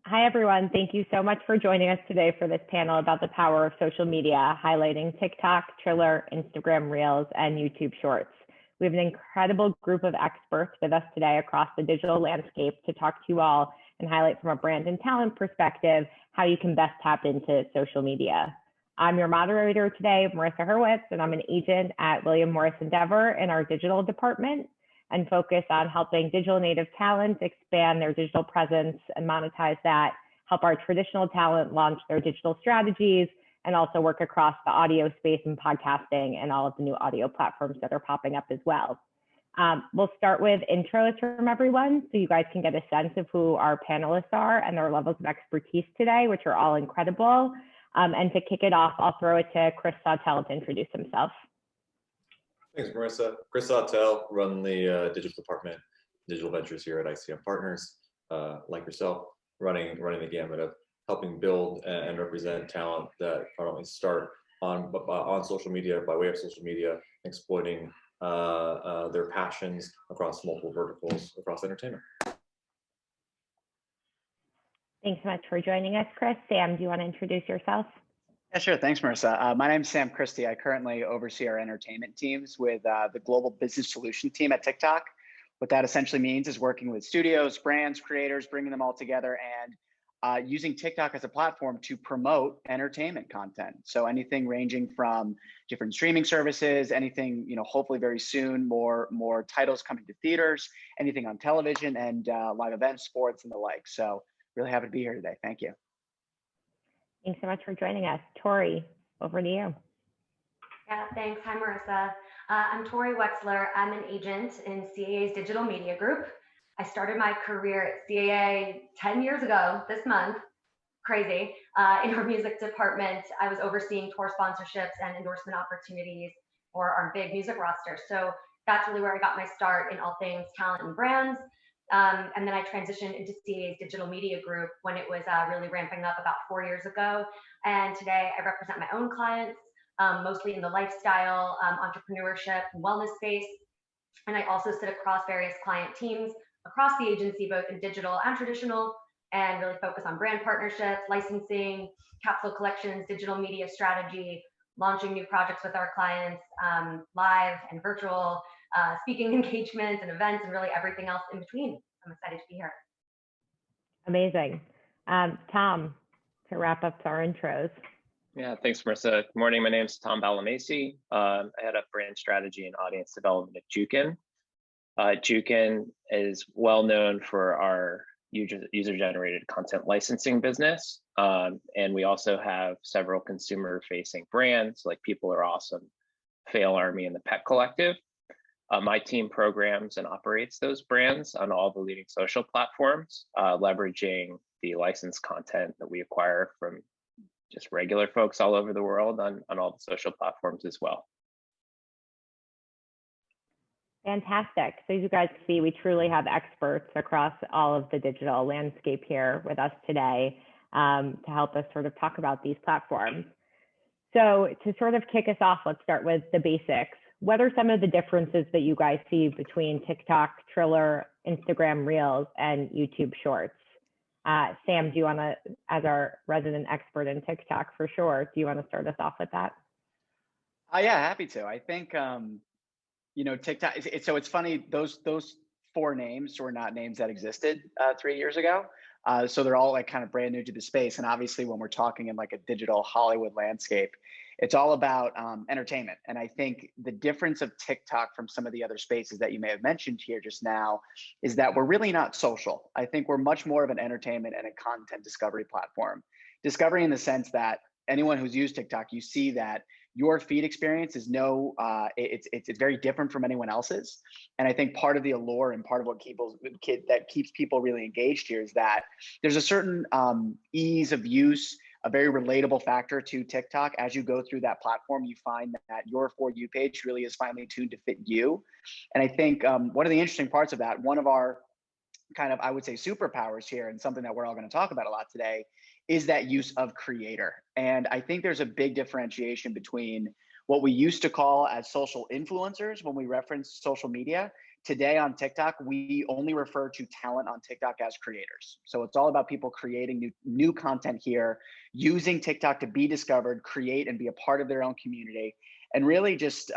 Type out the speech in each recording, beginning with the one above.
Hi, everyone. Thank you so much for joining us today for this panel about the power of social media, highlighting TikTok, Triller, Instagram Reels, and YouTube Shorts. We have an incredible group of experts with us today across the digital landscape to talk to you all and highlight from a brand and talent perspective how you can best tap into social media. I'm your moderator today, Marissa Hurwitz, and I'm an agent at William Morris Endeavor in our digital department and focus on helping digital native talent expand their digital presence and monetize that, help our traditional talent launch their digital strategies, and also work across the audio space and podcasting and all of the new audio platforms that are popping up as well. We'll start with intros from everyone so you guys can get a sense of who our panelists are and their levels of expertise today, which are all incredible. And to kick it off, I'll throw it to Chris Autel to introduce himself. Thanks, Marissa. Chris Autel, run the digital department, digital ventures here at ICM Partners. Like yourself, running the gamut of helping build and represent talent that not only start on social media, by way of social media, exploiting their passions across multiple verticals across entertainment. Thanks so much for joining us, Chris. Sam, do you want to introduce yourself? Yeah, sure. Thanks, Marissa. My name's Sam Christie. I currently oversee our entertainment teams with the Global Business Solution team at TikTok. What that essentially means is working with studios, brands, creators, bringing them all together and using TikTok as a platform to promote entertainment content. So anything ranging from different streaming services, anything, hopefully very soon, more titles coming to theaters, anything on television and live events, sports and the like. So really happy to be here today. Thank you. Thanks so much for joining us. Tori, over to you. Yeah, thanks. Hi, Marissa. I'm Tori Wetzler. I'm an agent in CAA's Digital Media Group. I started my career at CAA 10 years ago this month. Crazy. In our music department, I was overseeing tour sponsorships and endorsement opportunities for our big music roster. So that's really where I got my start in all things talent and brands. And then I transitioned into CAA's Digital Media Group when it was really ramping up about 4 years ago. And today I represent my own clients, mostly in the lifestyle, entrepreneurship, and wellness space. And I also sit across various client teams across the agency, both in digital and traditional, and really focus on brand partnerships, licensing, capsule collections, digital media strategy, launching new projects with our clients, live and virtual, speaking engagements and events, and really everything else in between. I'm excited to be here. Amazing. Tom, to wrap up our intros. Yeah, thanks, Marissa. Good morning. My name is Tom Balamasi. I head up brand strategy and audience development at Jukin. Jukin is well known for our user-generated content licensing business. And we also have several consumer-facing brands like People Are Awesome, Fail Army, and the Pet Collective. My team programs and operates those brands on all the leading social platforms, leveraging the licensed content that we acquire from just regular folks all over the world on all the social platforms as well. Fantastic. So as you guys see, we truly have experts across all of the digital landscape here with us today to help us sort of talk about these platforms. So to sort of kick us off, let's start with the basics. What are some of the differences that you guys see between TikTok, Triller, Instagram Reels, and YouTube Shorts? Sam, do you want to, as our resident expert in TikTok for sure, do you want to start us off with that? Yeah, happy to. I think, TikTok, so it's funny, those four names were not names that existed 3 years ago. So they're all like kind of brand new to the space. And obviously when we're talking in like a digital Hollywood landscape, it's all about entertainment. And I think the difference of TikTok from some of the other spaces that you may have mentioned here just now is that we're really not social. I think we're much more of an entertainment and a content discovery platform. Discovery in the sense that anyone who's used TikTok, you see that your feed experience is it's very different from anyone else's. And I think part of the allure and part of what keeps people really engaged here is that there's a certain ease of use, a very relatable factor to TikTok. As you go through that platform, you find that your For You page really is finely tuned to fit you. And I think one of the interesting parts of that, one of our kind of, I would say, superpowers here, and something that we're all going to talk about a lot today, is that use of creator. And I think there's a big differentiation between what we used to call as social influencers when we reference social media. today on TikTok, we only refer to talent on TikTok as creators. So it's all about people creating new content here, using TikTok to be discovered, create, and be a part of their own community, and really just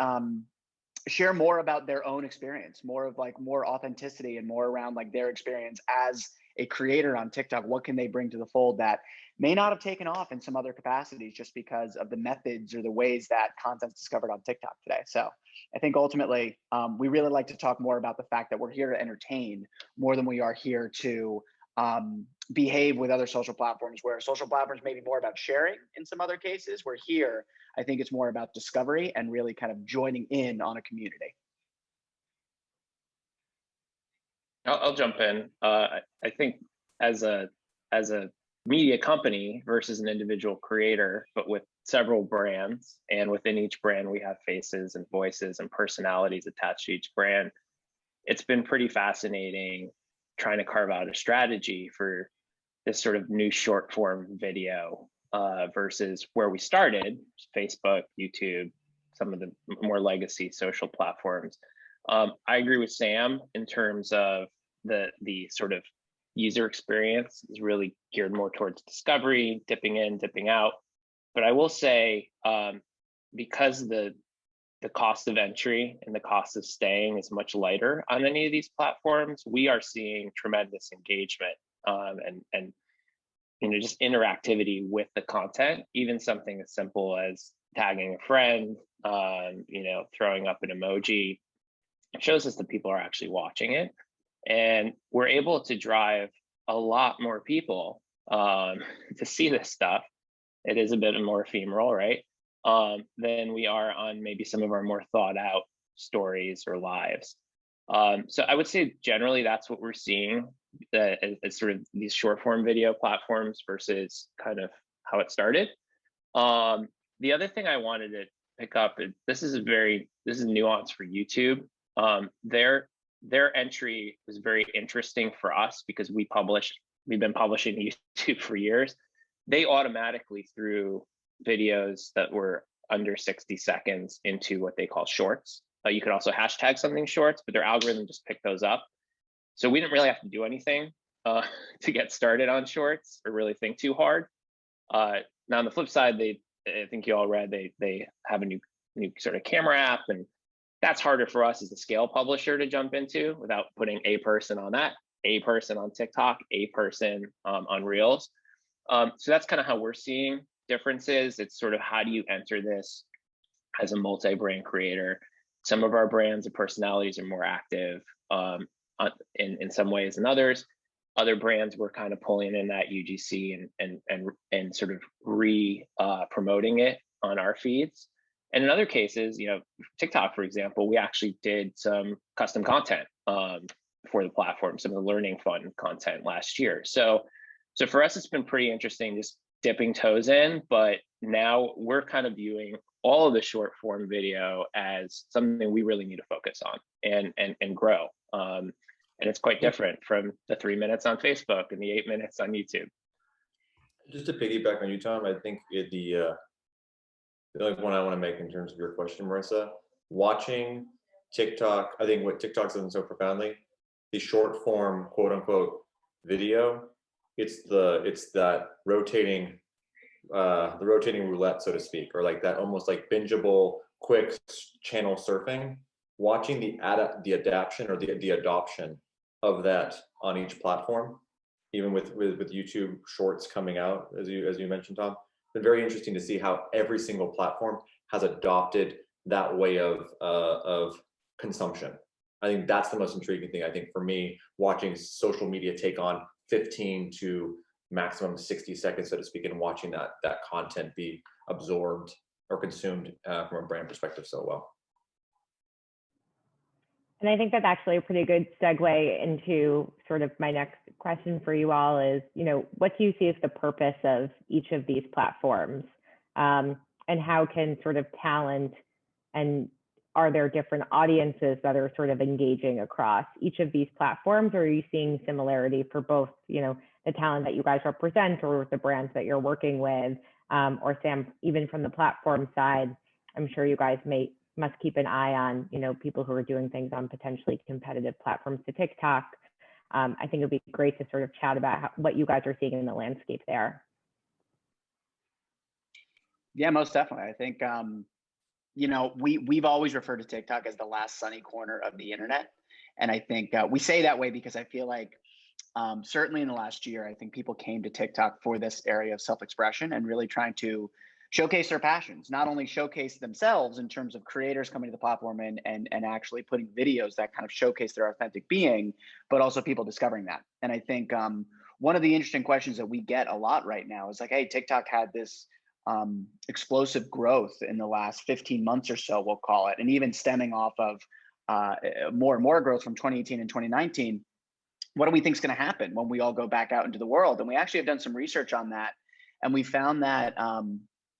share more about their own experience, more authenticity and more around like their experience as a creator on TikTok. What can they bring to the fold that may not have taken off in some other capacities just because of the methods or the ways that content's discovered on TikTok today? So I think ultimately, we really like to talk more about the fact that we're here to entertain more than we are here to behave with other social platforms, where social platforms may be more about sharing in some other cases. We're here, I think it's more about discovery and really kind of joining in on a community. I'll jump in. I think as a media company versus an individual creator, but with several brands, and within each brand we have faces and voices and personalities attached to each brand, it's been pretty fascinating trying to carve out a strategy for this sort of new short form video versus where we started, Facebook, YouTube, some of the more legacy social platforms. I agree with Sam in terms of the sort of user experience is really geared more towards discovery, dipping in, dipping out. But I will say, because the cost of entry and the cost of staying is much lighter on any of these platforms, we are seeing tremendous engagement and just interactivity with the content, even something as simple as tagging a friend, throwing up an emoji. It shows us that people are actually watching it. And we're able to drive a lot more people to see this stuff. It is a bit more ephemeral, right? Than we are on maybe some of our more thought out stories or lives. So I would say generally that's what we're seeing as sort of these short form video platforms versus kind of how it started. The other thing I wanted to pick up, this is nuanced for YouTube. Their entry was very interesting for us because we've been publishing YouTube for years. They automatically threw videos that were under 60 seconds into what they call shorts. You could also hashtag something shorts, but their algorithm just picked those up. So we didn't really have to do anything to get started on shorts or really think too hard. Now on the flip side, I think you all read, they have a new sort of camera app, and that's harder for us as a scale publisher to jump into without putting a person on that, a person on TikTok, a person on Reels. So that's kind of how we're seeing differences. It's sort of how do you enter this as a multi-brand creator? Some of our brands and personalities are more active in some ways than others. Other brands were kind of pulling in that UGC and sort of promoting it on our feeds. And in other cases, TikTok, for example, we actually did some custom content for the platform, some of the learning fun content last year. So for us, it's been pretty interesting just dipping toes in, but now we're kind of viewing all of the short form video as something we really need to focus on and grow. And it's quite different from the 3 minutes on Facebook and the 8 minutes on YouTube. Just to piggyback on you, Tom, I think the only point I want to make in terms of your question, Marissa, watching TikTok, I think what TikTok's done so profoundly, the short form quote unquote video, it's that rotating roulette, so to speak, or like that almost like bingeable quick channel surfing. Watching the adaptation or the adoption of that on each platform, even with YouTube Shorts coming out, as you mentioned, Tom, it's been very interesting to see how every single platform has adopted that way of consumption. I think that's the most intriguing thing. I think for me, watching social media take on 15 to maximum 60 seconds, so to speak, and watching that content be absorbed or consumed from a brand perspective so well. And I think that's actually a pretty good segue into sort of my next question for you all is, what do you see as the purpose of each of these platforms? And how can sort of talent, and are there different audiences that are sort of engaging across each of these platforms? Or are you seeing similarity for both, the talent that you guys represent or the brands that you're working with? Or Sam, even from the platform side, I'm sure you guys may must keep an eye on, people who are doing things on potentially competitive platforms to TikTok. I think it'd be great to sort of chat about what you guys are seeing in the landscape there. Yeah, most definitely. I think, we've always referred to TikTok as the last sunny corner of the internet. And I think we say that way because I feel like certainly in the last year, I think people came to TikTok for this area of self-expression and really trying to showcase their passions, not only showcase themselves in terms of creators coming to the platform and actually putting videos that kind of showcase their authentic being, but also people discovering that. And I think one of the interesting questions that we get a lot right now is like, hey, TikTok had this explosive growth in the last 15 months or so, we'll call it, and even stemming off of more and more growth from 2018 and 2019. What do we think is going to happen when we all go back out into the world? And we actually have done some research on that. And we found that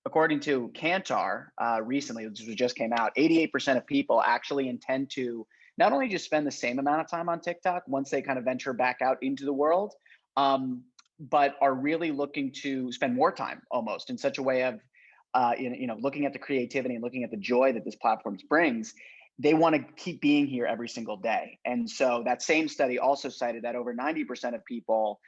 according to Kantar recently, which just came out, 88% of people actually intend to not only just spend the same amount of time on TikTok once they kind of venture back out into the world, but are really looking to spend more time almost in such a way of, looking at the creativity and looking at the joy that this platform brings. They want to keep being here every single day. And so that same study also cited that over 90% of people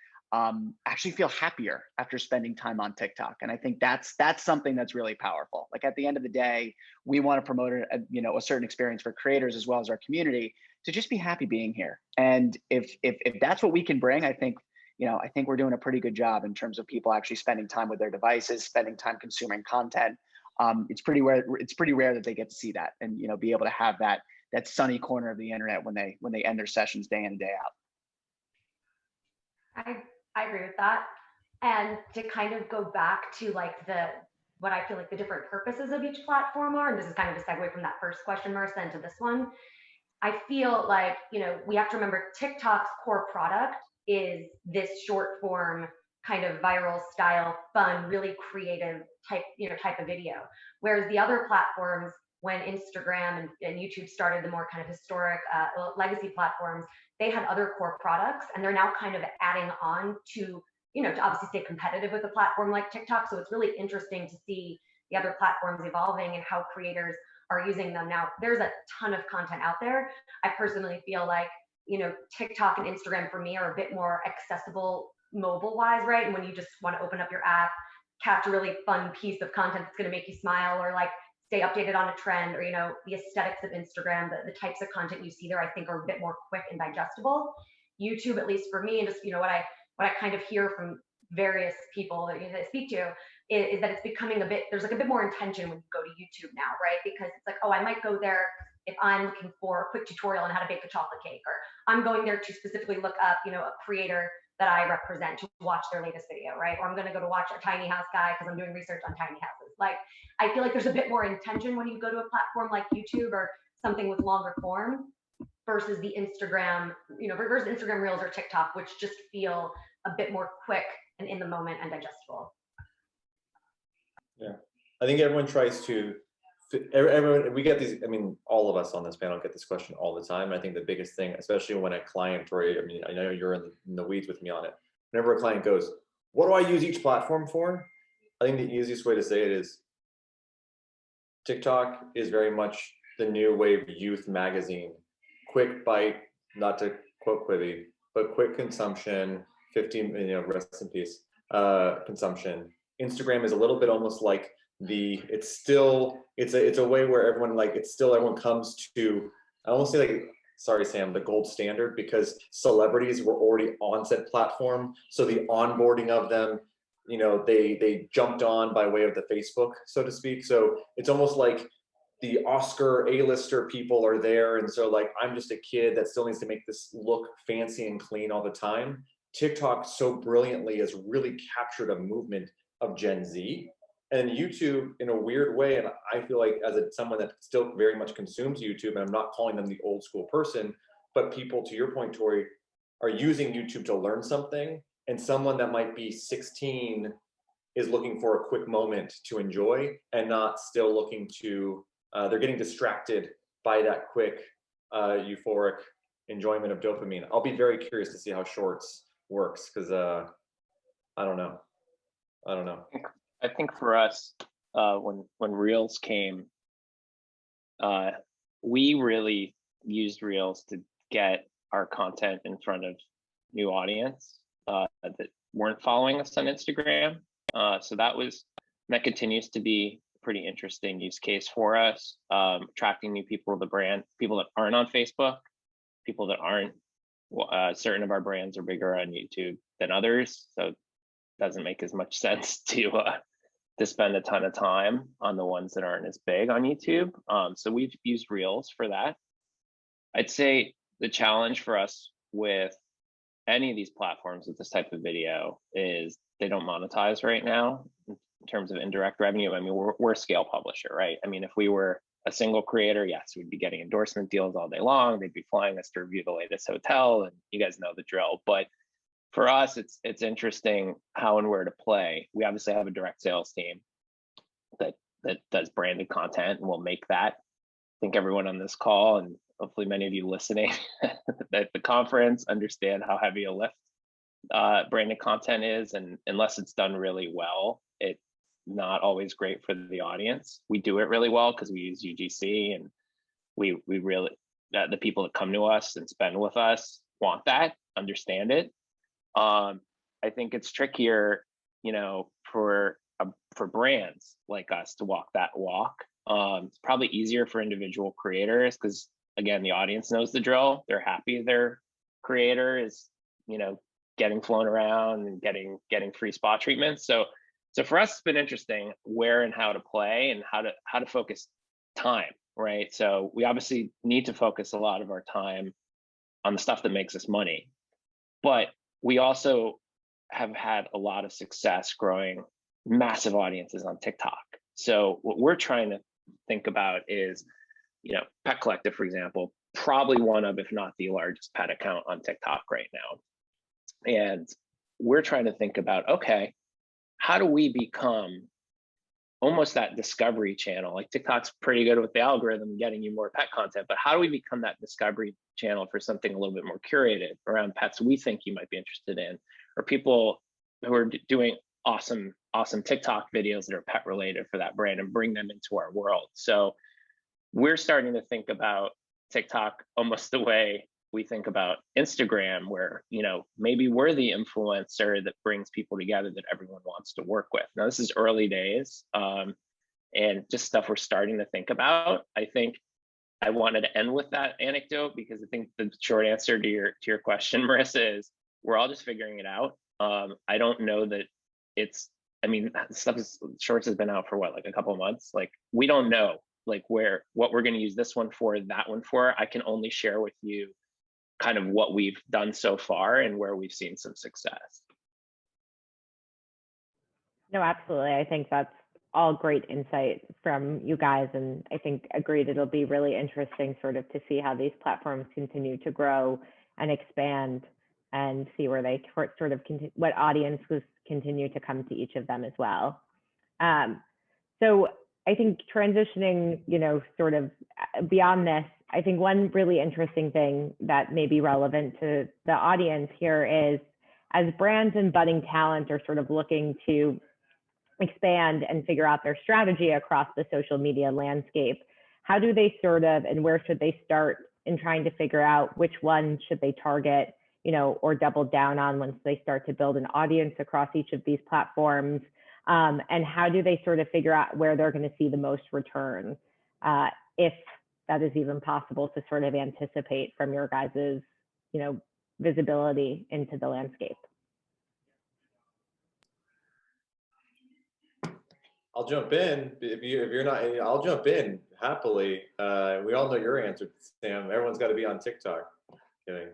actually feel happier after spending time on TikTok. And I think that's something that's really powerful. Like at the end of the day, we want to promote a certain experience for creators as well as our community to just be happy being here. And if that's what we can bring, I think we're doing a pretty good job in terms of people actually spending time with their devices, spending time consuming content. It's pretty rare that they get to see that and be able to have that sunny corner of the internet when they end their sessions day in and day out. I agree with that. And to kind of go back to like what I feel like the different purposes of each platform are, and this is kind of a segue from that first question, Marissa, into this one. I feel like, we have to remember TikTok's core product is this short form kind of viral style, fun, really creative type of video. Whereas the other platforms, when Instagram and YouTube started, the more kind of historic legacy platforms, they had other core products, and they're now kind of adding on to obviously stay competitive with a platform like TikTok. So it's really interesting to see the other platforms evolving and how creators are using them. Now, there's a ton of content out there. I personally feel like, TikTok and Instagram for me are a bit more accessible mobile wise, right? And when you just want to open up your app, catch a really fun piece of content that's going to make you smile, or like stay updated on a trend, or the aesthetics of Instagram, the types of content you see there, I think are a bit more quick and digestible. YouTube, at least for me, and just what I kind of hear from various people that I speak to is that it's becoming there's like a bit more intention when you go to YouTube now, right? Because it's like, oh, I might go there if I'm looking for a quick tutorial on how to bake a chocolate cake, or I'm going there to specifically look up, a creator that I represent to watch their latest video, right? Or I'm going to go to watch a tiny house guy because I'm doing research on tiny houses. Like, I feel like there's a bit more intention when you go to a platform like YouTube or something with longer form versus the Instagram, versus Instagram Reels or TikTok, which just feel a bit more quick and in the moment and digestible. Yeah, I think everyone tries to. Everyone, we get these. I mean, all of us on this panel get this question all the time. I think the biggest thing, especially when a client, Tori, I know you're in the weeds with me on it. Whenever a client goes, "What do I use each platform for?" I think the easiest way to say it is, TikTok is very much the new wave youth magazine. Quick bite, not to quote Quibi, but quick consumption. 15, rest in peace. Consumption. Instagram is a little bit almost like it's a way where everyone comes to, I almost say like, sorry Sam, the gold standard, because celebrities were already on said platform, so the onboarding of them, they jumped on by way of the Facebook, so to speak. So it's almost like the Oscar A-lister people are there, and so like I'm just a kid that still needs to make this look fancy and clean all the time. TikTok so brilliantly has really captured a movement of Gen Z. And YouTube, in a weird way, and I feel like as someone that still very much consumes YouTube, and I'm not calling them the old school person, but people, to your point, Tori, are using YouTube to learn something, and someone that might be 16 is looking for a quick moment to enjoy and not still looking to, they're getting distracted by that quick, euphoric enjoyment of dopamine. I'll be very curious to see how Shorts works, because I don't know. I think for us, when Reels came, we really used Reels to get our content in front of new audience that weren't following us on Instagram. So that continues to be a pretty interesting use case for us, attracting new people to the brand, people that aren't on Facebook, people that aren't. Certain of our brands are bigger on YouTube than others, so it doesn't make as much sense to spend a ton of time on the ones that aren't as big on YouTube. So we've used Reels for that. I'd say the challenge for us with any of these platforms with this type of video is they don't monetize right now in terms of indirect revenue. I mean, we're a scale publisher, right? I mean, if we were a single creator, yes, we'd be getting endorsement deals all day long. They'd be flying us to review the latest hotel, and you guys know the drill. But for us, it's interesting how and where to play. We obviously have a direct sales team that does branded content, and we'll make that. I think everyone on this call, and hopefully many of you listening at the conference, understand how heavy a lift branded content is, and unless it's done really well, it's not always great for the audience. We do it really well because we use UGC, and we really, the people that come to us and spend with us want that, understand it. I think it's trickier, for brands like us to walk that walk. It's probably easier for individual creators because, again, the audience knows the drill. They're happy their creator is, getting flown around and getting free spot treatments. So for us, it's been interesting where and how to play and how to focus time, right? So we obviously need to focus a lot of our time on the stuff that makes us money, but we also have had a lot of success growing massive audiences on TikTok. So what we're trying to think about is, Pet Collective, for example, probably one of, if not the largest pet account on TikTok right now. And we're trying to think about, okay, how do we become almost that discovery channel? Like TikTok's pretty good with the algorithm getting you more pet content, but how do we become that discovery channel for something a little bit more curated around pets we think you might be interested in, or people who are doing awesome TikTok videos that are pet related for that brand, and bring them into our world. So we're starting to think about TikTok almost the way we think about Instagram, where, maybe we're the influencer that brings people together that everyone wants to work with. Now, this is early days, and just stuff we're starting to think about. I think I wanted to end with that anecdote because I think the short answer to your question, Marissa, is we're all just figuring it out. I don't know that Shorts has been out for what, like a couple of months? Like, we don't know what we're going to use this one for, that one for. I can only share with you kind of what we've done so far and where we've seen some success. No, absolutely. I think that's all great insight from you guys. And I think agreed, it'll be really interesting sort of to see how these platforms continue to grow and expand, and see where they sort of what audiences continue to come to each of them as well. So I think transitioning, sort of beyond this, I think one really interesting thing that may be relevant to the audience here is, as brands and budding talent are sort of looking to expand and figure out their strategy across the social media landscape, how do they and where should they start in trying to figure out which one should they target, or double down on once they start to build an audience across each of these platforms? And how do they sort of figure out where they're going to see the most return, if that is even possible to sort of anticipate from your guys's, visibility into the landscape? I'll jump in if you're not. I'll jump in happily. We all know your answer, Sam. Everyone's got to be on TikTok. Kidding.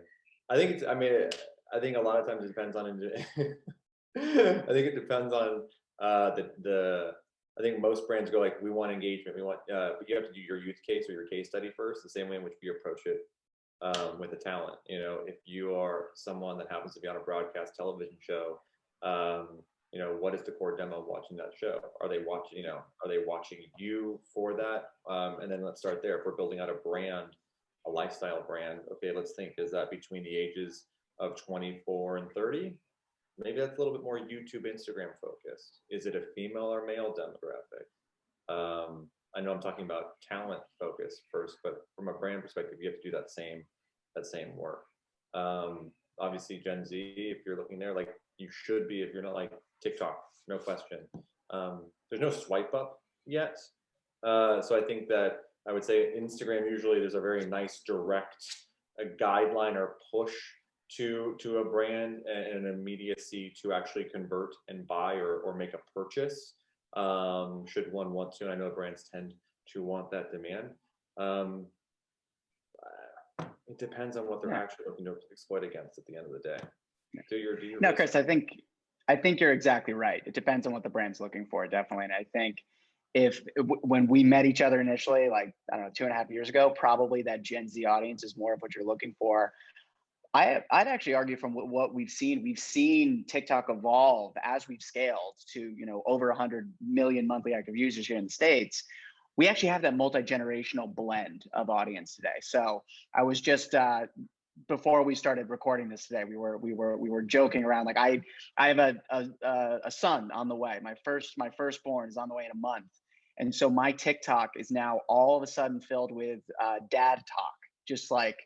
I think I think a lot of times it depends on. I think it depends on I think most brands go like, we want engagement. We want, but you have to do your use case or your case study first, the same way in which we approach it with the talent. If you are someone that happens to be on a broadcast television show, what is the core demo of watching that show? Are they watching you for that? And then let's start there. If we're building out a brand, a lifestyle brand, okay, let's think, is that between the ages of 24 and 30? Maybe that's a little bit more YouTube, Instagram focused. Is it a female or male demographic? I know I'm talking about talent focus first, but from a brand perspective, you have to do that same work. Obviously Gen Z, if you're looking there, like you should be, if you're not like TikTok, no question. There's no swipe up yet. So I think that I would say Instagram, usually there's a very nice direct guideline or push to a brand and an immediacy to actually convert and buy or make a purchase, should one want to. And I know brands tend to want that demand. It depends on what they're actually looking to exploit against at the end of the day. Do your No, Chris, I think you're exactly right. It depends on what the brand's looking for, definitely. And I think when we met each other initially, like, I don't know, 2.5 years ago, probably that Gen Z audience is more of what you're looking for. I'd actually argue from what we've seen TikTok evolve as we've scaled to, you know, over 100 million monthly active users here in the States. We actually have that multi-generational blend of audience today. So I was just before we started recording this today, we were joking around. Like I have a son on the way. My firstborn is on the way in a month, and so my TikTok is now all of a sudden filled with dad talk, just like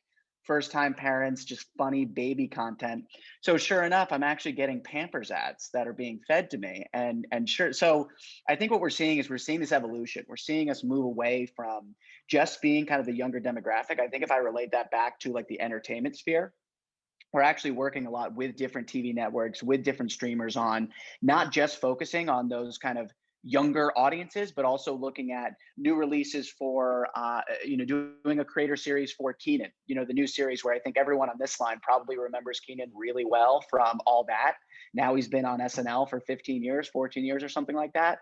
first-time parents, just funny baby content. So sure enough, I'm actually getting Pampers ads that are being fed to me. And sure, so I think what we're seeing is this evolution. We're seeing us move away from just being kind of the younger demographic. I think if I relate that back to like the entertainment sphere, we're actually working a lot with different TV networks, with different streamers on not just focusing on those kind of younger audiences, but also looking at new releases for, doing a creator series for Keenan, the new series where I think everyone on this line probably remembers Keenan really well from All That. Now he's been on SNL for 15 years, 14 years or something like that.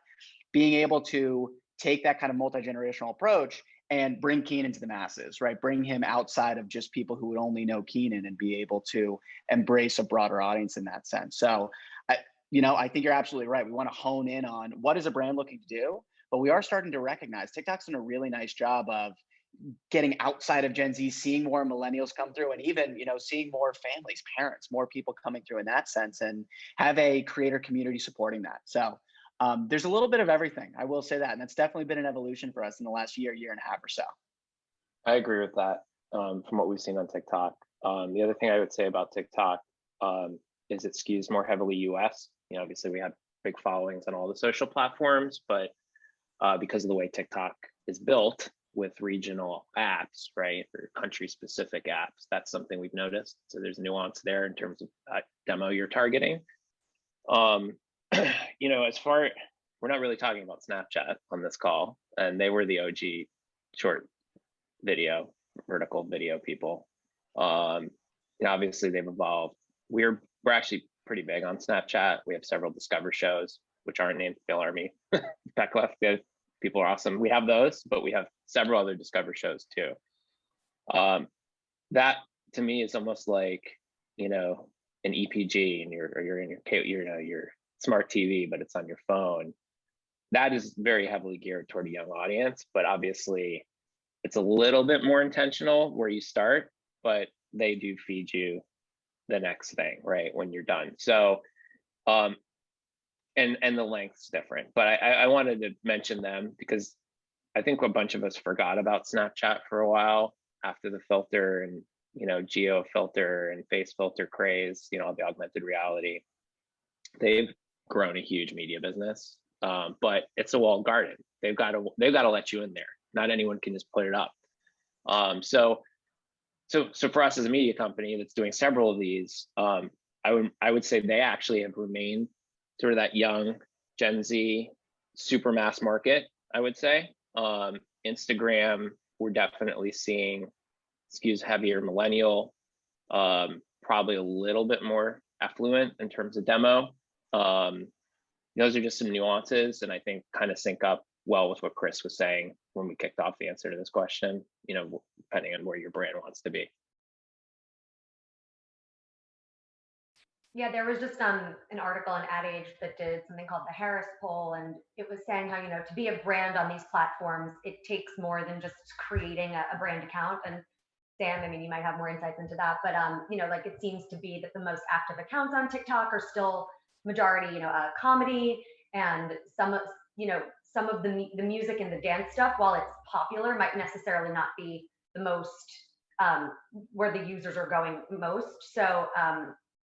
Being able to take that kind of multi-generational approach and bring Keenan to the masses, right? Bring him outside of just people who would only know Keenan and be able to embrace a broader audience in that sense. So I think you're absolutely right. We want to hone in on what is a brand looking to do, but we are starting to recognize TikTok's done a really nice job of getting outside of Gen Z, seeing more millennials come through, and even, seeing more families, parents, more people coming through in that sense, and have a creator community supporting that. So there's a little bit of everything. I will say that. And that's definitely been an evolution for us in the last year and a half or so. I agree with that from what we've seen on TikTok. The other thing I would say about TikTok is it skews more heavily US. Obviously we have big followings on all the social platforms, but because of the way TikTok is built with regional apps, right, or country-specific apps, that's something we've noticed. So there's nuance there in terms of demo you're targeting. We're not really talking about Snapchat on this call, and they were the OG short video, vertical video people. Obviously they've evolved. We're actually pretty big on Snapchat. We have several Discover shows, which aren't named Fail Army. Back left, good. People are awesome. We have those, but we have several other Discover shows too. That to me is almost like, an EPG, and you're in your smart TV, but it's on your phone. That is very heavily geared toward a young audience, but obviously it's a little bit more intentional where you start, but they do feed you the next thing, right, when you're done. So and the length's different, but I wanted to mention them because I think a bunch of us forgot about Snapchat for a while after the filter and geo filter and face filter craze, all the augmented reality. They've grown a huge media business, but it's a walled garden. They've got to let you in there. Not anyone can just put it up. So for us as a media company that's doing several of these, I would say they actually have remained sort of that young Gen Z super mass market, I would say. Instagram, we're definitely seeing skews heavier millennial, probably a little bit more affluent in terms of demo. Those are just some nuances, and I think kind of sync up well with what Chris was saying when we kicked off the answer to this question, depending on where your brand wants to be. Yeah, there was just an article in Ad Age that did something called the Harris Poll, and it was saying how, to be a brand on these platforms, it takes more than just creating a brand account. And Sam, you might have more insights into that, but it seems to be that the most active accounts on TikTok are still majority, comedy, and some some of the music and the dance stuff, while it's popular, might necessarily not be the most where the users are going most. So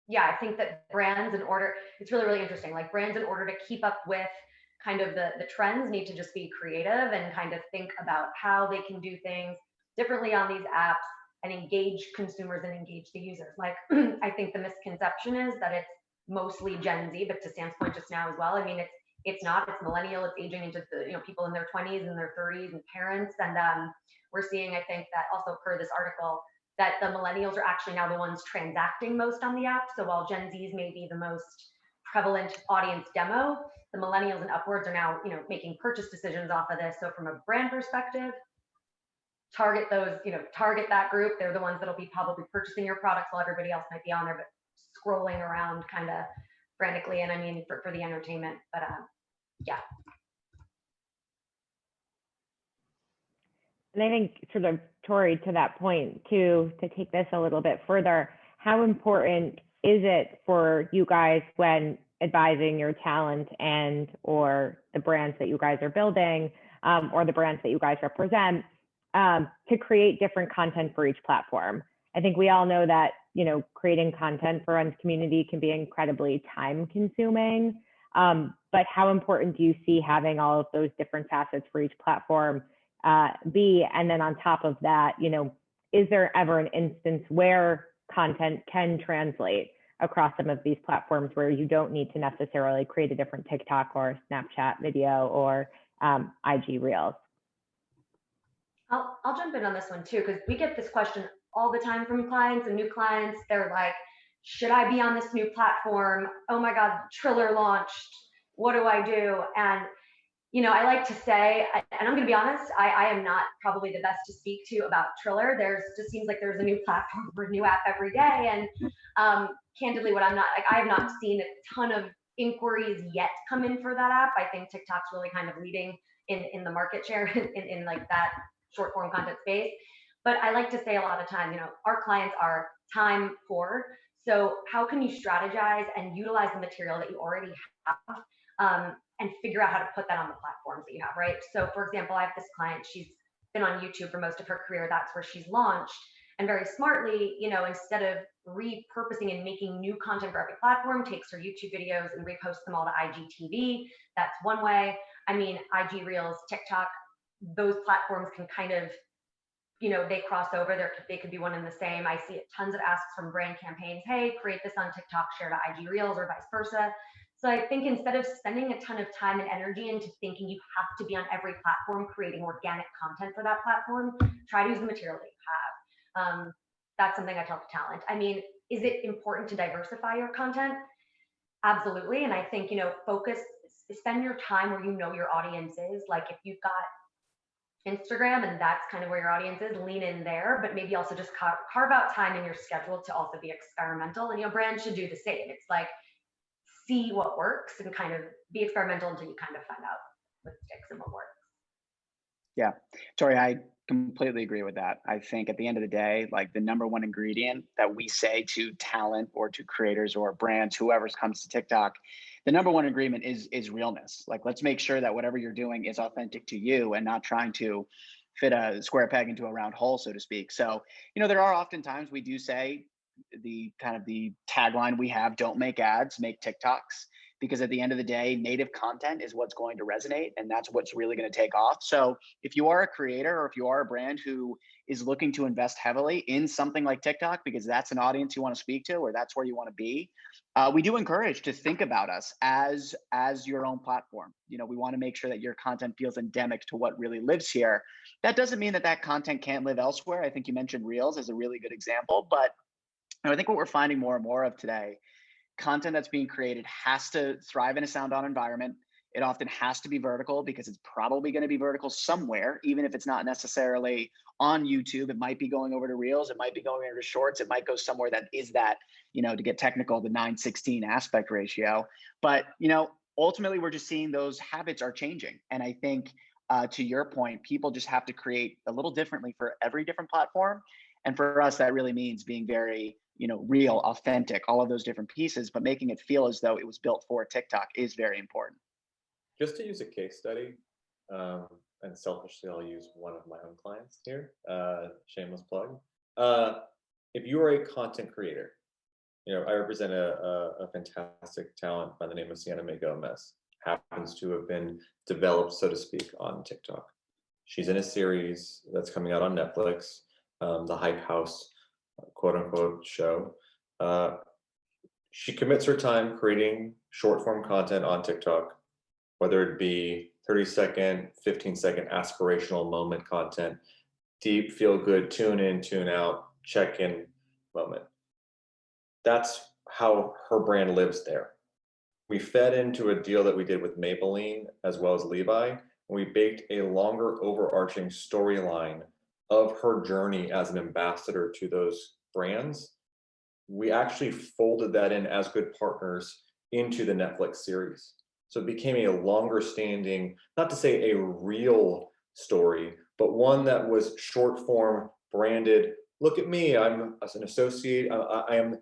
yeah, I think that brands, in order, it's really, really interesting. Like brands, in order to keep up with kind of the trends, need to just be creative and kind of think about how they can do things differently on these apps and engage consumers and engage the users. Like I think the misconception is that it's mostly Gen Z, but to Sam's point just now as well, I mean, it's not, it's millennial, it's aging into the, people in their 20s and their 30s and parents. And we're seeing, I think, that also per this article, that the millennials are actually now the ones transacting most on the app. So while Gen Zs may be the most prevalent audience demo, the millennials and upwards are now, making purchase decisions off of this. So from a brand perspective, target those, target that group. They're the ones that'll be probably purchasing your products while everybody else might be on there, but scrolling around kind of frantically. And I mean, for the entertainment, but yeah. And I think sort of, Tori, to that point too, to take this a little bit further, how important is it for you guys when advising your talent and or the brands that you guys are building or the brands that you guys represent to create different content for each platform? I think we all know that, creating content for one's community can be incredibly time consuming. But how important do you see having all of those different facets for each platform be? And then on top of that, is there ever an instance where content can translate across some of these platforms where you don't need to necessarily create a different TikTok or Snapchat video or IG Reels? I'll jump in on this one too, because we get this question all the time from clients and new clients. They're like, should I be on this new platform? Oh my God, Triller launched. What do I do? And I like to say, and I'm going to be honest, I am not probably the best to speak to about Triller. Just seems like there's a new platform or a new app every day. And candidly, I have not seen a ton of inquiries yet come in for that app. I think TikTok's really kind of leading in the market share in like that short form content space. But I like to say a lot of times, our clients are time poor. So how can you strategize and utilize the material that you already have and figure out how to put that on the platforms that you have, right? So for example, I have this client, she's been on YouTube for most of her career. That's where she's launched. And very smartly, instead of repurposing and making new content for every platform, takes her YouTube videos and reposts them all to IGTV. That's one way. I mean, IG Reels, TikTok, those platforms can kind of, they cross over. They could be one and the same. I see tons of asks from brand campaigns. Hey, create this on TikTok, share to IG Reels, or vice versa. So I think instead of spending a ton of time and energy into thinking you have to be on every platform creating organic content for that platform, try to use the material that you have. That's something I tell the talent. I mean, is it important to diversify your content? Absolutely. And I think, spend your time where your audience is. Like if you've got Instagram and that's kind of where your audience is, lean in there, but maybe also just carve out time in your schedule to also be experimental. And brands should do the same. It's like, see what works and kind of be experimental until you kind of find out what sticks and what works. Yeah, Tori, I completely agree with that. I think at the end of the day, like the number one ingredient that we say to talent or to creators or brands, whoever comes to TikTok, the number one ingredient is realness. Like, let's make sure that whatever you're doing is authentic to you and not trying to fit a square peg into a round hole, so to speak. So, there are oftentimes we do say the tagline we have, don't make ads, make TikToks, because at the end of the day, native content is what's going to resonate and that's what's really going to take off. So if you are a creator or if you are a brand who is looking to invest heavily in something like TikTok, because that's an audience you want to speak to or that's where you want to be, we do encourage to think about us as your own platform. We want to make sure that your content feels endemic to what really lives here. That doesn't mean that content can't live elsewhere. I think you mentioned Reels as a really good example, but I think what we're finding more and more of today, content that's being created has to thrive in a sound on environment. It often has to be vertical because it's probably going to be vertical somewhere, even if it's not necessarily on YouTube. It might be going over to Reels. It might be going over to Shorts. It might go somewhere that is that, to get technical, the 9:16 aspect ratio. But, ultimately, we're just seeing those habits are changing. And I think to your point, people just have to create a little differently for every different platform. And for us, that really means being very, real, authentic, all of those different pieces, but making it feel as though it was built for TikTok is very important. Just to use a case study, and selfishly, I'll use one of my own clients here, shameless plug. If you are a content creator, I represent a fantastic talent by the name of Sienna May Gomez, happens to have been developed, so to speak, on TikTok. She's in a series that's coming out on Netflix, the Hype House, quote unquote, show. She commits her time creating short form content on TikTok, whether it be 30-second, 15-second aspirational moment content, deep, feel good, tune in, tune out, check in moment. That's how her brand lives there. We fed into a deal that we did with Maybelline as well as Levi, and we baked a longer overarching storyline of her journey as an ambassador to those brands. We actually folded that in as good partners into the Netflix series. So it became a longer standing, not to say a real story, but one that was short form, branded. Look at me, I'm an associate, I am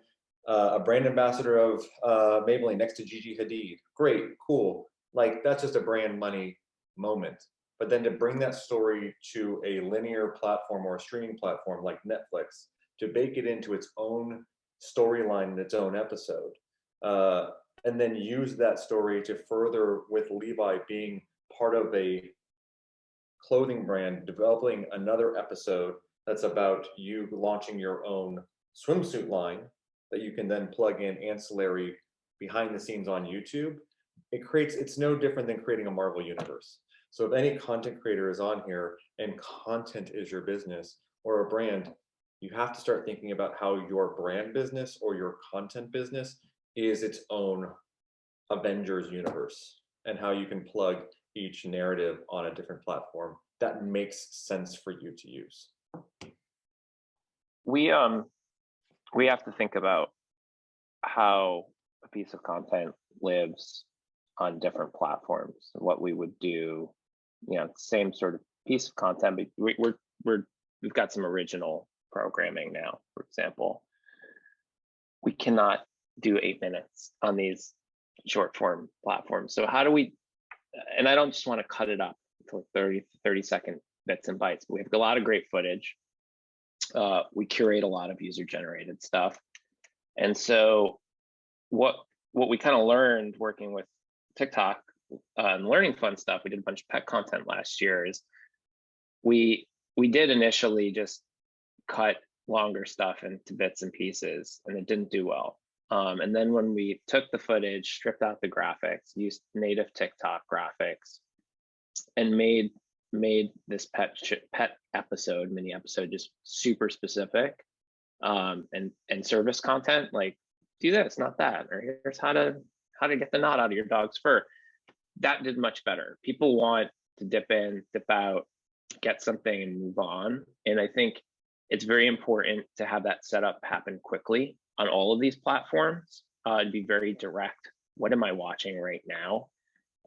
a brand ambassador of Maybelline next to Gigi Hadid. Great, cool. Like that's just a brand money moment. But then to bring that story to a linear platform or a streaming platform like Netflix, to bake it into its own storyline in its own episode, and then use that story to further with Levi being part of a clothing brand, developing another episode that's about you launching your own swimsuit line that you can then plug in ancillary behind the scenes on YouTube. It's no different than creating a Marvel universe. So if any content creator is on here and content is your business or a brand, you have to start thinking about how your brand business or your content business is its own Avengers universe, and how you can plug each narrative on a different platform that makes sense for you to use. We have to think about how a piece of content lives on different platforms. What we would do, same sort of piece of content, but we've got some original programming now. For example, we cannot do 8 minutes on these short form platforms. So how do we, and I don't just want to cut it up to 30-second bits and bytes, but we have a lot of great footage. We curate a lot of user generated stuff. And so what we kind of learned working with TikTok and learning fun stuff, we did a bunch of pet content last year, is we did initially just cut longer stuff into bits and pieces, and it didn't do well. And then when we took the footage, stripped out the graphics, used native TikTok graphics, and made this pet episode, mini episode, just super specific, and service content, like do this, not that, or here's how to get the knot out of your dog's fur. That did much better. People want to dip in, dip out, get something and move on. And I think it's very important to have that setup happen quickly on all of these platforms, to be very direct. What am I watching right now?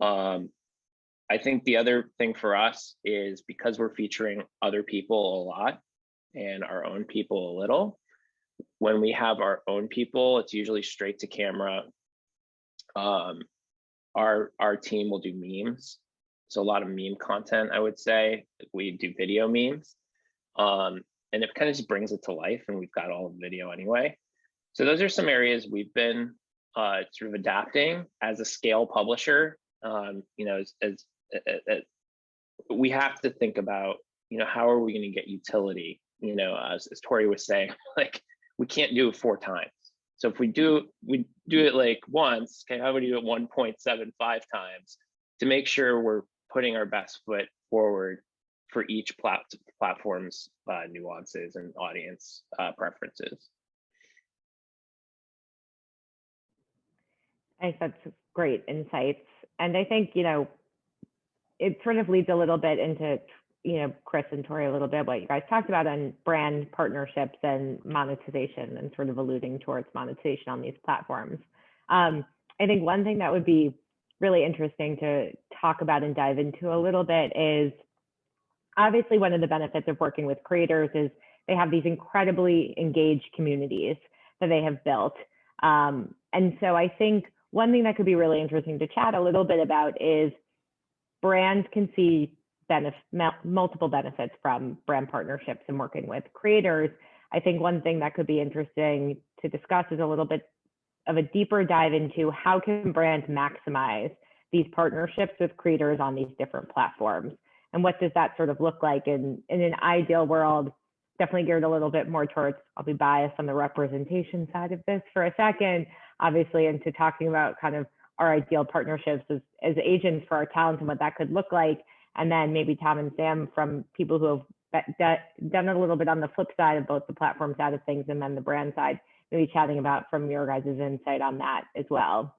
I think the other thing for us is, because we're featuring other people a lot and our own people a little, when we have our own people, it's usually straight to camera. Our team will do memes. So a lot of meme content, I would say. We do video memes. And it kind of just brings it to life, and we've got all the video anyway. So those are some areas we've been sort of adapting as a scale publisher. We have to think about, how are we going to get utility? As Tori was saying, like, we can't do it 4 times. So if we do it like once, okay, how would we do it 1.75 times to make sure we're putting our best foot forward for each platform's nuances and audience preferences? I think that's great insights. And I think, it sort of leads a little bit into, Chris and Tori, a little bit what you guys talked about on brand partnerships and monetization, and sort of alluding towards monetization on these platforms. I think one thing that would be really interesting to talk about and dive into a little bit is, obviously one of the benefits of working with creators is they have these incredibly engaged communities that they have built. And so I think one thing that could be really interesting to chat a little bit about is, brands can see multiple benefits from brand partnerships and working with creators. I think one thing that could be interesting to discuss is a little bit of a deeper dive into how can brands maximize these partnerships with creators on these different platforms, and what does that sort of look like in an ideal world. Definitely geared a little bit more towards, I'll be biased on the representation side of this for a second, obviously, into talking about kind of our ideal partnerships as agents for our talent and what that could look like. And then maybe Tom and Sam, from people who have done a little bit on the flip side of both the platform side of things and then the brand side, maybe chatting about from your guys' insight on that as well.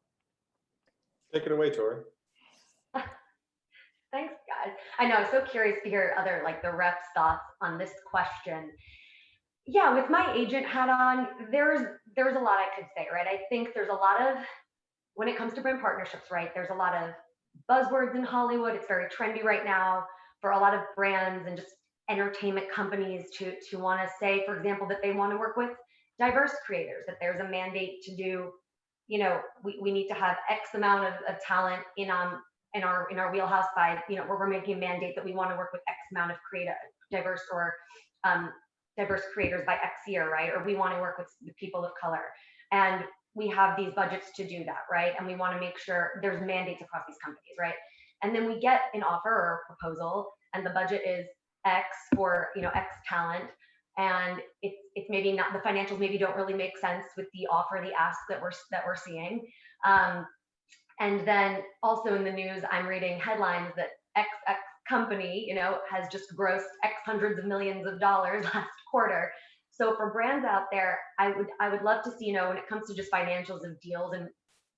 Take it away, Tori. Thanks, guys. I know, I'm so curious to hear other, like, the reps' thoughts on this question. Yeah, with my agent hat on, there's a lot I could say, right? I think there's a lot of, when it comes to brand partnerships, right, there's a lot of buzzwords in Hollywood. It's very trendy right now for a lot of brands and just entertainment companies to want to say, for example, that they want to work with diverse creators, that there's a mandate to do, you know, we need to have X amount of talent in our wheelhouse by, you know, where we're making a mandate that we want to work with X amount of diverse creators by X year, right? Or we want to work with the people of color. And we have these budgets to do that, right? And we want to make sure there's mandates across these companies, right? And then we get an offer or a proposal, and the budget is X for, you know, X talent, and it's maybe not, the financials maybe don't really make sense with the offer, the ask that we're seeing. And then also in the news, I'm reading headlines that X company, you know, has just grossed X hundreds of millions of dollars last quarter. So for brands out there, I would love to see, you know, when it comes to just financials of deals, and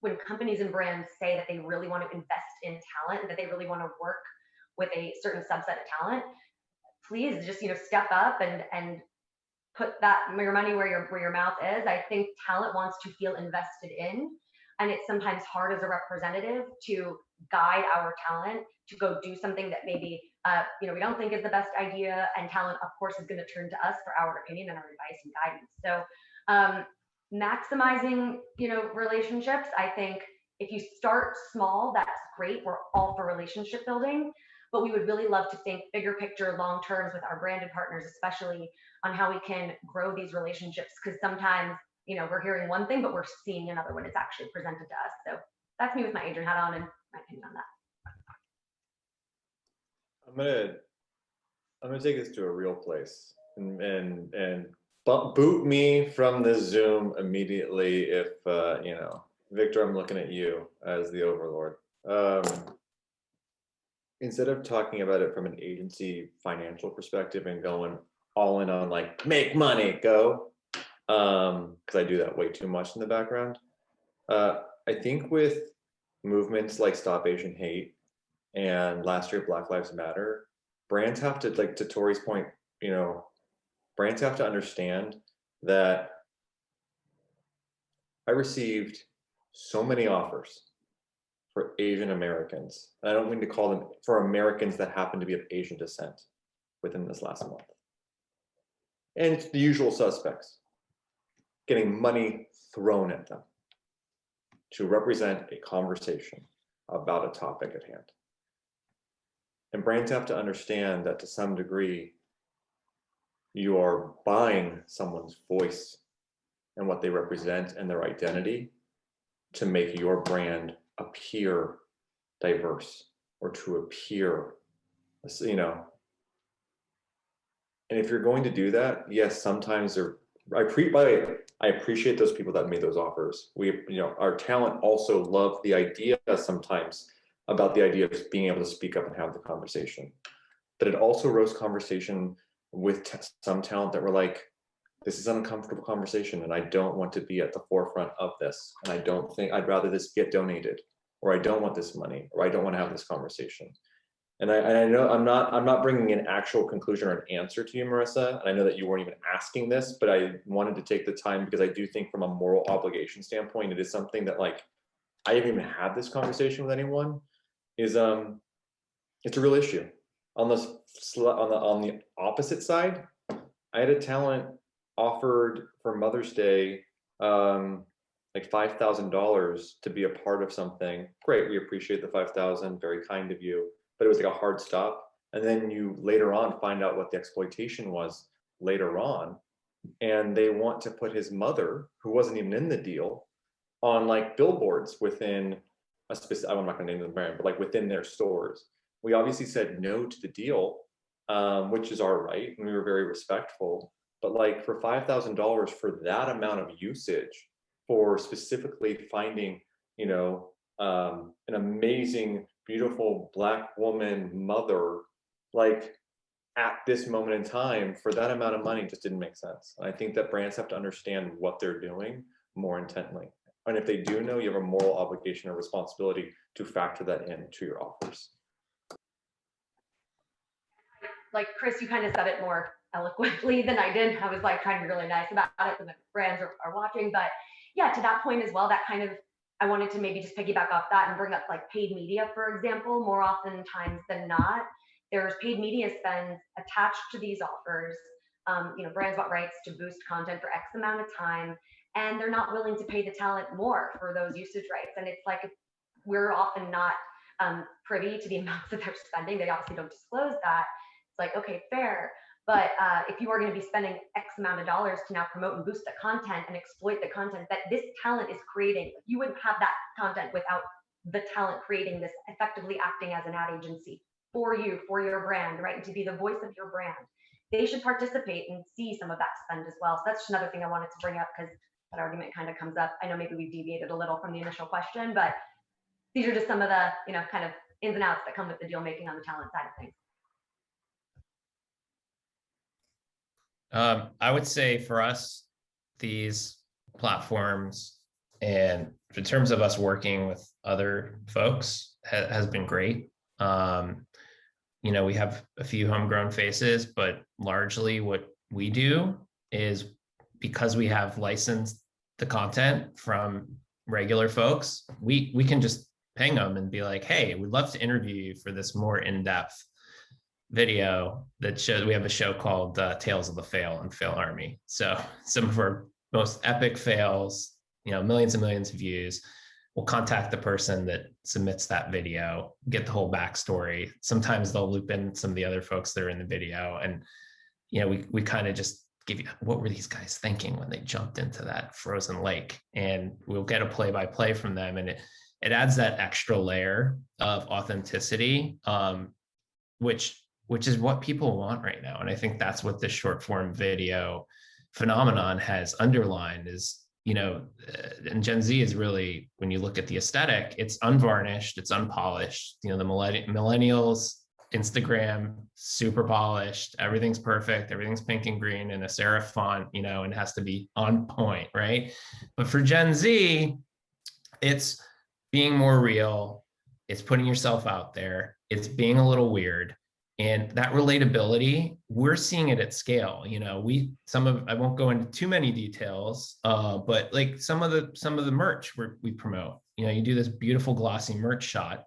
when companies and brands say that they really want to invest in talent and that they really want to work with a certain subset of talent, please just, you know, step up and put your money where your mouth is. I think talent wants to feel invested in, and it's sometimes hard as a representative to guide our talent to go do something that maybe you know, we don't think is the best idea, and talent, of course, is going to turn to us for our opinion and our advice and guidance. So maximizing, you know, relationships. I think if you start small, that's great. We're all for relationship building, but we would really love to think bigger picture, long terms with our branded partners, especially on how we can grow these relationships. Because sometimes, you know, we're hearing one thing, but we're seeing another when it's actually presented to us. So that's me with my agent hat on and my opinion on that. I'm gonna take this to a real place and boot me from the Zoom immediately if you know, Victor, I'm looking at you as the overlord. Instead of talking about it from an agency financial perspective and going all in on like make money, go, because I do that way too much in the background. I think with movements like Stop Asian Hate and last year Black Lives Matter, brands have to, like to Tori's point, you know, brands have to understand that I received so many offers for Asian Americans. I don't mean to call them, for Americans that happen to be of Asian descent within this last month. And it's the usual suspects, getting money thrown at them to represent a conversation about a topic at hand. And brands have to understand that to some degree, you are buying someone's voice and what they represent and their identity to make your brand appear diverse or to appear, you know. And if you're going to do that, yes, sometimes by the way, I appreciate those people that made those offers. We, you know, our talent also love the idea sometimes about the idea of being able to speak up and have the conversation. But it also rose conversation with some talent that were like, this is an uncomfortable conversation and I don't want to be at the forefront of this. And I don't think, I'd rather this get donated, or I don't want this money, or I don't want to have this conversation. And I know I'm not bringing an actual conclusion or an answer to you, Marissa. And I know that you weren't even asking this, but I wanted to take the time because I do think from a moral obligation standpoint, it is something that, like, I haven't even had this conversation with anyone, is it's a real issue. On the opposite side, I had a talent offered for Mother's Day like $5,000 to be a part of something. Great, we appreciate the $5,000, very kind of you. but it was like a hard stop. And then you later on find out what the exploitation was later on. And they want to put his mother, who wasn't even in the deal, on like billboards within a specific, I'm not gonna name the brand, but like within their stores. We obviously said no to the deal, which is our right, and we were very respectful. But like for $5,000 for that amount of usage, for specifically finding, you know, an amazing, beautiful Black woman mother, like at this moment in time, for that amount of money, just didn't make sense. And I think that brands have to understand what they're doing more intently. And if they do know, you have a moral obligation or responsibility to factor that into your offers. Like Chris, you kind of said it more eloquently than I did. I was like trying to be really nice about it when the brands are watching. But yeah, to that point as well, that kind of, I wanted to maybe just piggyback off that and bring up like paid media, for example. More often times than not, there's paid media spends attached to these offers. You know, brands want rights to boost content for X amount of time, and they're not willing to pay the talent more for those usage rights. And it's like, we're often not privy to the amounts that they're spending. They obviously don't disclose that. It's like, okay, fair. But if you are going to be spending X amount of dollars to now promote and boost the content and exploit the content that this talent is creating, you wouldn't have that content without the talent creating this, effectively acting as an ad agency for you, for your brand, right? And to be the voice of your brand. They should participate and see some of that spend as well. So that's just another thing I wanted to bring up, because that argument kind of comes up. I know maybe we've deviated a little from the initial question, but these are just some of the, you know, kind of ins and outs that come with the deal making on the talent side of things. I would say for us, these platforms, and in terms of us working with other folks, has been great. You know, we have a few homegrown faces, but largely what we do is, because we have licensed the content from regular folks, we can just ping them and be like, hey, we'd love to interview you for this more in-depth video that shows. We have a show called Tales of the Fail and Fail Army. So some of our most epic fails, you know, millions and millions of views. We'll contact the person that submits that video, get the whole backstory. Sometimes they'll loop in some of the other folks that are in the video. And, you know, we kind of just give you, what were these guys thinking when they jumped into that frozen lake? And we'll get a play-by-play from them. And it adds that extra layer of authenticity, which is what people want right now. And I think that's what this short form video phenomenon has underlined is, you know, and Gen Z is really, when you look at the aesthetic, it's unvarnished, it's unpolished. You know, the millennials, Instagram, super polished, everything's perfect, everything's pink and green in a serif font, you know, and has to be on point, right? But for Gen Z, it's being more real, it's putting yourself out there, it's being a little weird. And that relatability, we're seeing it at scale. You know, I won't go into too many details, but like some of the merch we promote, you know, you do this beautiful glossy merch shot,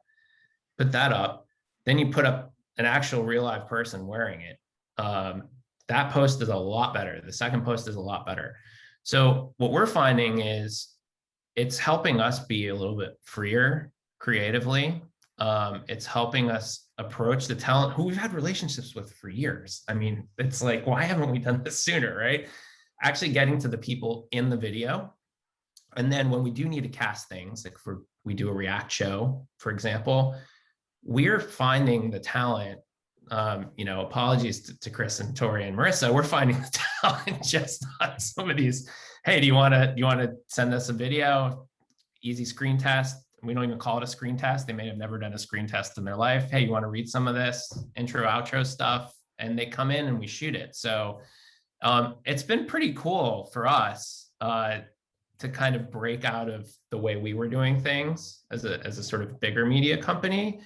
put that up, then you put up an actual real live person wearing it. That post is a lot better. The second post is a lot better. So what we're finding is it's helping us be a little bit freer creatively. It's helping us approach the talent who we've had relationships with for years. I mean, it's like, why haven't we done this sooner, right? Actually getting to the people in the video. And then when we do need to cast things, like we do a react show, for example, we're finding the talent, you know, apologies to Chris and Tori and Marissa, we're finding the talent just on some of these. Hey, do you want to send us a video? Easy screen test. We don't even call it a screen test. They may have never done a screen test in their life. Hey, you want to read some of this intro, outro stuff? And they come in and we shoot it. So it's been pretty cool for us to kind of break out of the way we were doing things as a sort of bigger media company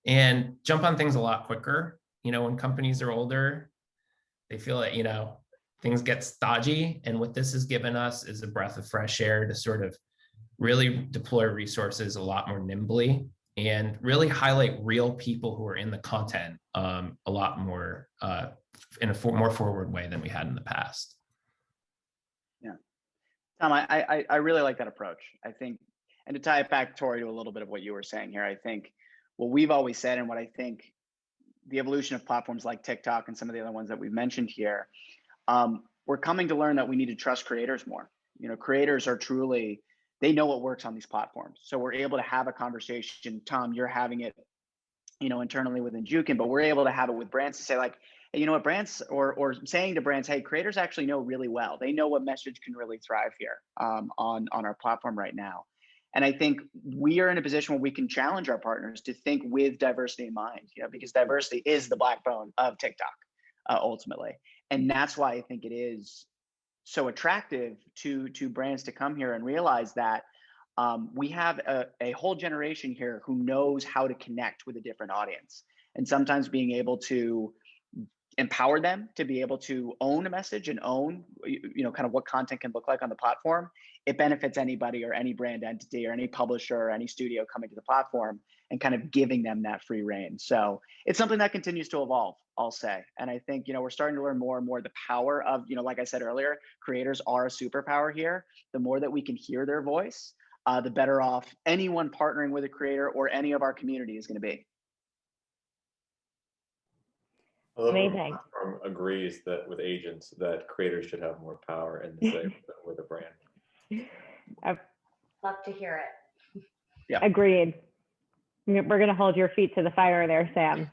and jump on things a lot quicker. You know, when companies are older, they feel that, you know, things get stodgy. And what this has given us is a breath of fresh air to sort of really deploy resources a lot more nimbly and really highlight real people who are in the content a lot more in a more forward way than we had in the past. Yeah, Tom, I really like that approach. I think, and to tie it back, Tori, to a little bit of what you were saying here, I think what we've always said, and what I think the evolution of platforms like TikTok and some of the other ones that we've mentioned here, we're coming to learn that we need to trust creators more. Creators are truly, they know what works on these platforms. So we're able to have a conversation. Tom, you're having it, internally within Jukin, but we're able to have it with brands to say like, hey, you know what, brands, or saying to brands, hey, creators actually know really well. They know what message can really thrive here on our platform right now. And I think we are in a position where we can challenge our partners to think with diversity in mind, because diversity is the backbone of TikTok, ultimately. And that's why I think it is so attractive to brands to come here and realize that we have a whole generation here who knows how to connect with a different audience, and sometimes being able to empower them to be able to own a message and own, kind of what content can look like on the platform. It benefits anybody or any brand entity or any publisher or any studio coming to the platform and kind of giving them that free reign. So it's something that continues to evolve, I'll say. And I think, we're starting to learn more and more the power of, like I said earlier, creators are a superpower here. The more that we can hear their voice, the better off anyone partnering with a creator or any of our community is going to be. Amazing. The platform agrees that with agents that creators should have more power in the say with a brand. Love to hear it. Yeah. Agreed. We're going to hold your feet to the fire there, Sam.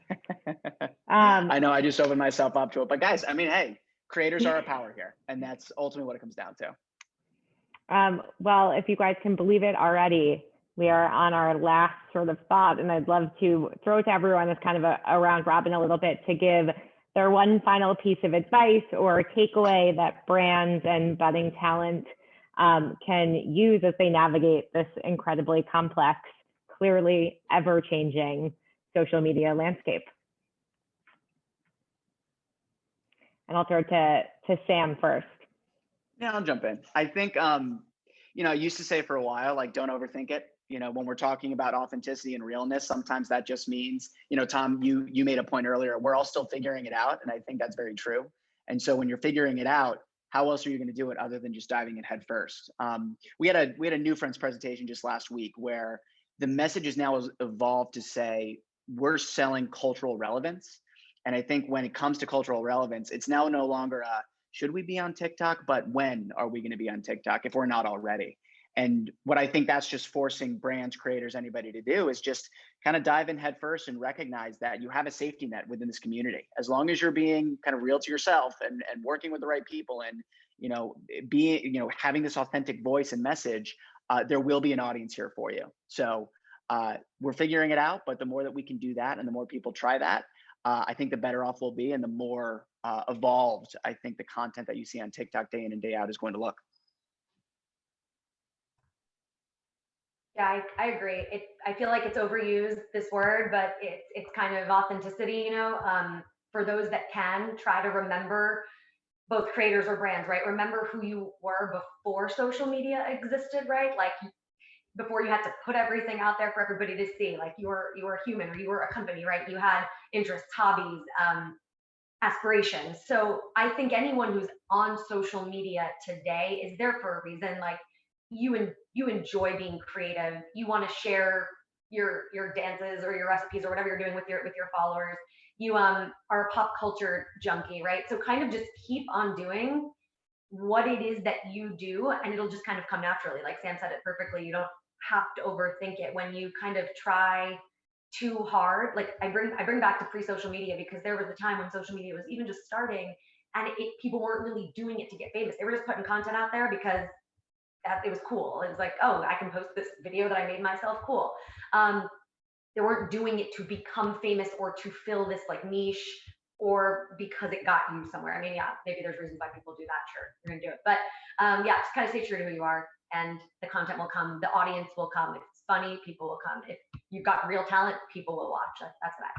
I know I just opened myself up to it, but guys, hey, creators are a power here, and that's ultimately what it comes down to. Well, if you guys can believe it already, we are on our last sort of thought, and I'd love to throw it to everyone as kind of a round robin a little bit to give their one final piece of advice or takeaway that brands and budding talent can use as they navigate this incredibly complex, clearly ever-changing social media landscape. And I'll throw it to Sam first. Yeah, I'll jump in. I think, I used to say for a while, like, don't overthink it. When we're talking about authenticity and realness, sometimes that just means, Tom, you made a point earlier, we're all still figuring it out. And I think that's very true. And so when you're figuring it out, how else are you going to do it other than just diving in head first? We had a New Friends presentation just last week where the message is now evolved to say, we're selling cultural relevance. And I think when it comes to cultural relevance, it's now no longer should we be on TikTok, but when are we going to be on TikTok if we're not already? And what I think that's just forcing brands, creators, anybody to do is just kind of dive in head first and recognize that you have a safety net within this community. As long as you're being kind of real to yourself and working with the right people and, having this authentic voice and message, there will be an audience here for you. So we're figuring it out, but the more that we can do that and the more people try that, I think the better off we'll be, and the more evolved I think the content that you see on TikTok day in and day out is going to look. Yeah, I agree. I feel like it's overused, this word, but it's kind of authenticity, for those that can try to remember, both creators or brands, right? Remember who you were before social media existed, right? Like before you had to put everything out there for everybody to see, like you were a human or you were a company, right? You had interests, hobbies, aspirations. So I think anyone who's on social media today is there for a reason. Like you enjoy being creative. You want to share your dances or your recipes or whatever you're doing with your followers. You are a pop culture junkie, right? So kind of just keep on doing what it is that you do, and it'll just kind of come naturally. Like Sam said it perfectly. You don't have to overthink it. When you kind of try too hard, like I bring back to pre-social media, because there was a time when social media was even just starting, and people weren't really doing it to get famous. They were just putting content out there because it was cool. It was like, oh, I can post this video that I made myself. Cool. They weren't doing it to become famous or to fill this like niche or because it got you somewhere. I mean, yeah, maybe there's reasons why people do that. Sure, you're gonna do it. But yeah, just kind of stay true to who you are, and the content will come. The audience will come. If it's funny, people will come. If you've got real talent, people will watch. That's what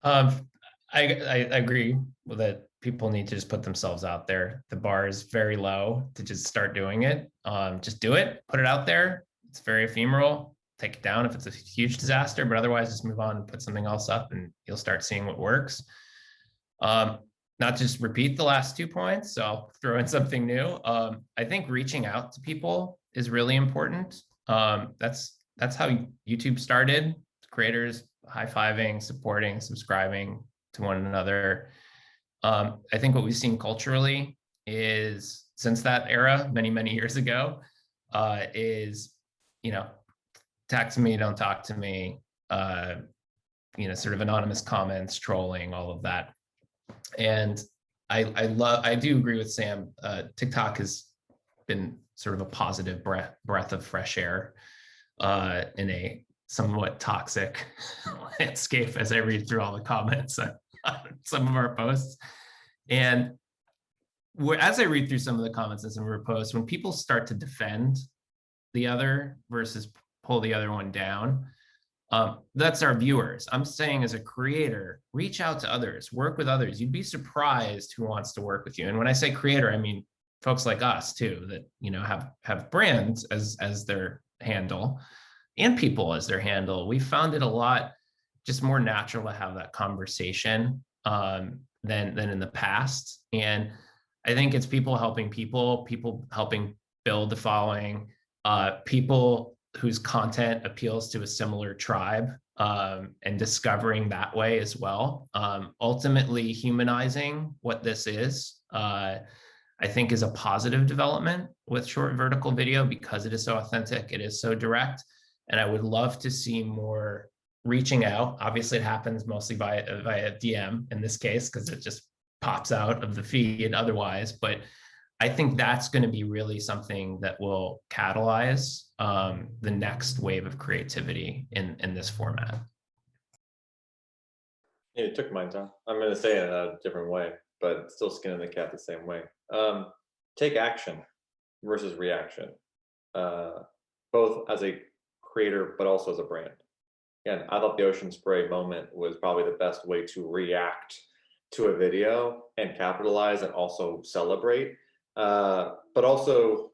I have to say. I agree that people need to just put themselves out there. The bar is very low to just start doing it. Just do it, put it out there. It's very ephemeral. Take it down if it's a huge disaster, but otherwise just move on and put something else up and you'll start seeing what works. Not just repeat the last 2 points, so I'll throw in something new. I think reaching out to people is really important. That's how YouTube started. Creators high-fiving, supporting, subscribing to one another. I think what we've seen culturally is, since that era, many years ago, is, text me, don't talk to me, sort of anonymous comments, trolling, all of that. And I do agree with Sam. TikTok has been sort of a positive breath of fresh air in a somewhat toxic landscape, as I read through all the comments on some of our posts. And as I read through some of the comments in some of our posts, when people start to defend the other versus pull the other one down, that's our viewers. I'm saying, as a creator, reach out to others, work with others. You'd be surprised who wants to work with you. And when I say creator, I mean folks like us too, that have brands as their handle and people as their handle. We found it a lot just more natural to have that conversation than in the past. And I think it's people helping people helping build the following, people whose content appeals to a similar tribe, and discovering that way as well. Ultimately humanizing what this is, I think, is a positive development with short vertical video, because it is so authentic, it is so direct. And I would love to see more reaching out. Obviously it happens mostly via DM in this case, because it just pops out of the feed otherwise. But I think that's going to be really something that will catalyze the next wave of creativity in this format. Yeah, you took mine, Tom. I'm going to say it in a different way, but still skinning the cat the same way. Take action versus reaction, both as a creator, but also as a brand. Again, I thought the ocean spray moment was probably the best way to react to a video and capitalize and also celebrate. But also,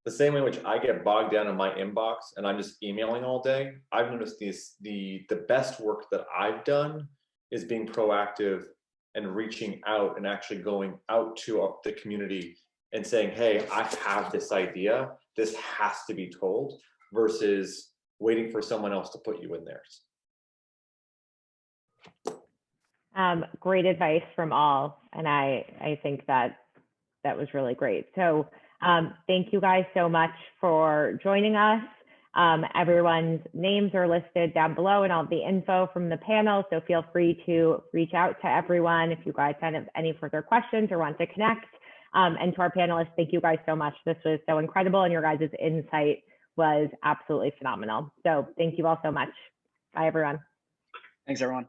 the same way in which I get bogged down in my inbox and I'm just emailing all day, I've noticed the best work that I've done is being proactive and reaching out and actually going out to the community and saying, hey, I have this idea, this has to be told, versus waiting for someone else to put you in theirs. Great advice from all. And I think that was really great. So thank you guys so much for joining us. Everyone's names are listed down below and all the info from the panel. So feel free to reach out to everyone if you guys have any further questions or want to connect. And to our panelists, thank you guys so much. This was so incredible, and your guys' insight was absolutely phenomenal. So thank you all so much. Bye, everyone. Thanks, everyone.